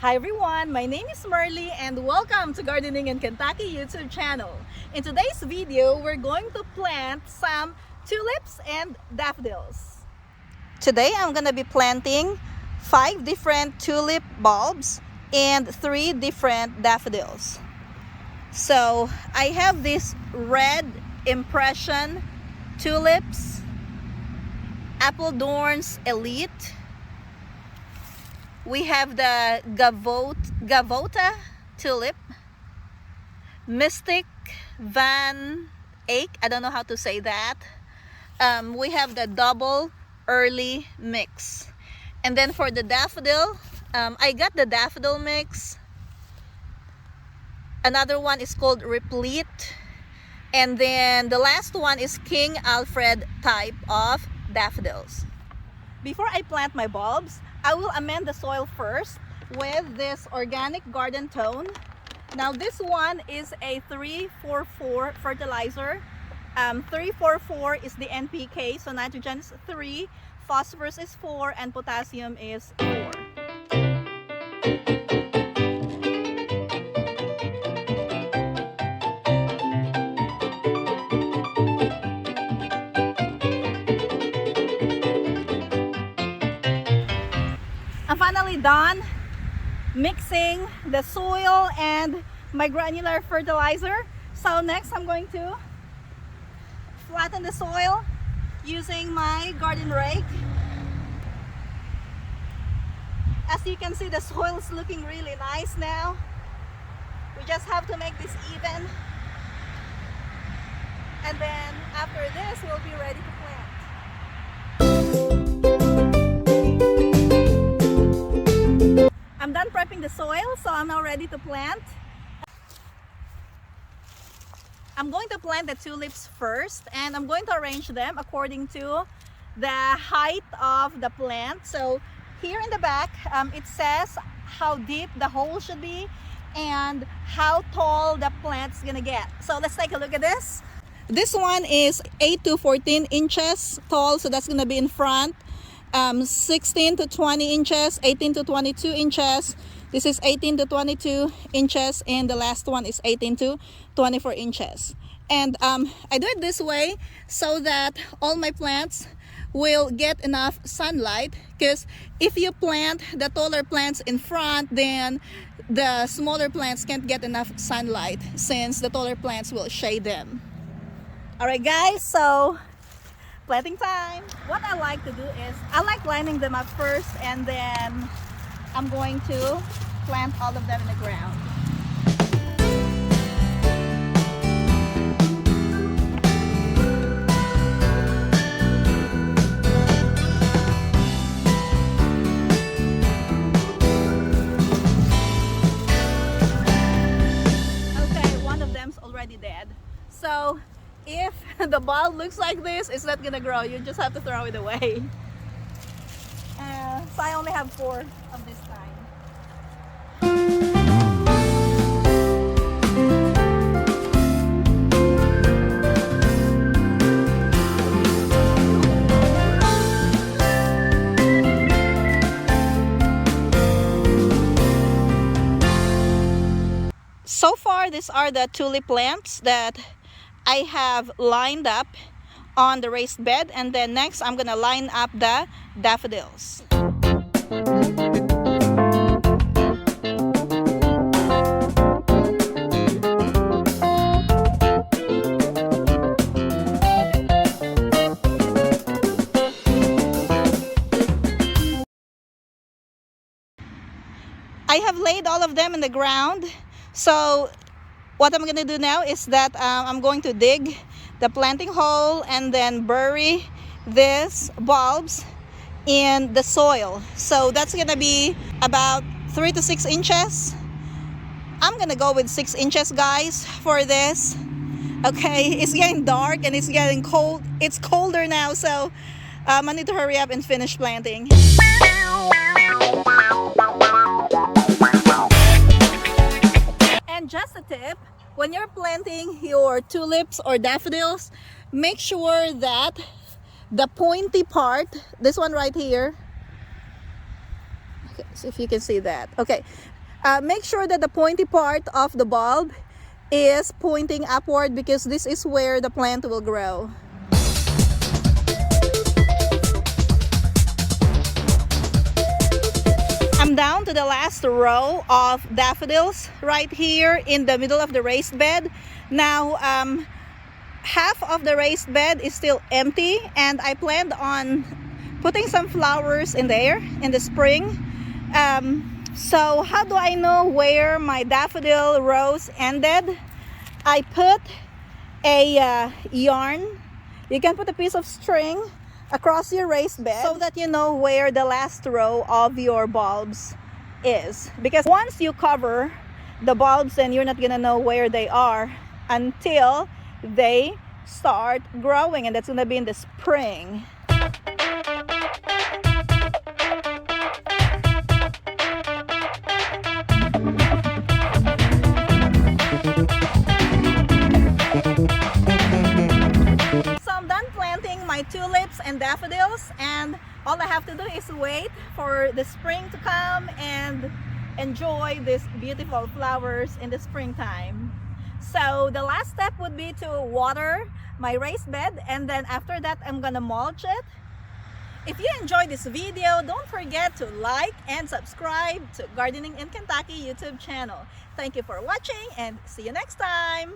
Hi everyone, my name is Marley and welcome to Gardening in Kentucky YouTube channel. In today's video, we're going to plant some tulips and daffodils. Today I'm going to be planting 5 different tulip bulbs and 3 different daffodils. So I have this red impression tulips, Appledorn's Elite. We have the Gavota tulip, Mystic Van Eyck, I don't know how to say that. We have the double early mix. And then for the daffodil, I got the daffodil mix. Another one is called Replete. And then the last one is King Alfred type of daffodils. Before I plant my bulbs, I will amend the soil first with this organic garden tone. Now this one is a 3-4-4 fertilizer. 3-4-4 is the NPK, so nitrogen is 3, phosphorus is 4, and potassium is 4. I'm finally done mixing the soil and my granular fertilizer. So next I'm going to flatten the soil using my garden rake. As you can see, the soil is looking really nice now. We just have to make this even. And then after this, we'll be ready to plant. I'm done prepping the soil, so I'm now ready to plant. I'm going to plant the tulips first, and I'm going to arrange them according to the height of the plant. So here in the back, it says how deep the hole should be and how tall the plant's gonna get. So let's take a look at this. This one is 8 to 14 inches tall, so that's gonna be in front. 16 to 20 inches, 18 to 22 inches. This is 18 to 22 inches, and the last one is 18 to 24 inches. And I do it this way so that all my plants will get enough sunlight, because if you plant the taller plants in front, then the smaller plants can't get enough sunlight since the taller plants will shade them. Alright guys, so planting time. What I like to do is I like lining them up first, and then I'm going to plant all of them in the ground. Okay, one of them's already dead. So if the bulb looks like this, it's not gonna grow. You just have to throw it away. So I only have 4 of this kind. So far, these are the tulip plants that I have lined up on the raised bed, and then next I'm gonna line up the daffodils. I have laid all of them in the ground. So what I'm gonna do now is that I'm going to dig the planting hole and then bury these bulbs in the soil. So that's gonna be about 3 to 6 inches. I'm gonna go with 6 inches, guys, for this. Okay, it's getting dark and it's getting cold. It's colder now, so I need to hurry up and finish planting. And just a tip, when you're planting your tulips or daffodils, make sure that the pointy part, this one right here, see if you can see that. Okay, make sure that the pointy part of the bulb is pointing upward because this is where the plant will grow. I'm down to the last row of daffodils right here in the middle of the raised bed. Now, half of the raised bed is still empty, and I planned on putting some flowers in there in the spring. So how do I know where my daffodil rows ended? I put a yarn. You can put a piece of string across your raised bed so that you know where the last row of your bulbs is, because once you cover the bulbs, then you're not gonna know where they are until they start growing, and that's gonna be in the spring. My tulips and daffodils, and all I have to do is wait for the spring to come and enjoy these beautiful flowers in the springtime. So the last step would be to water my raised bed, and then after that I'm gonna mulch it. If you enjoyed this video, don't forget to like and subscribe to Gardening in Kentucky YouTube channel. Thank you for watching, and see you next time.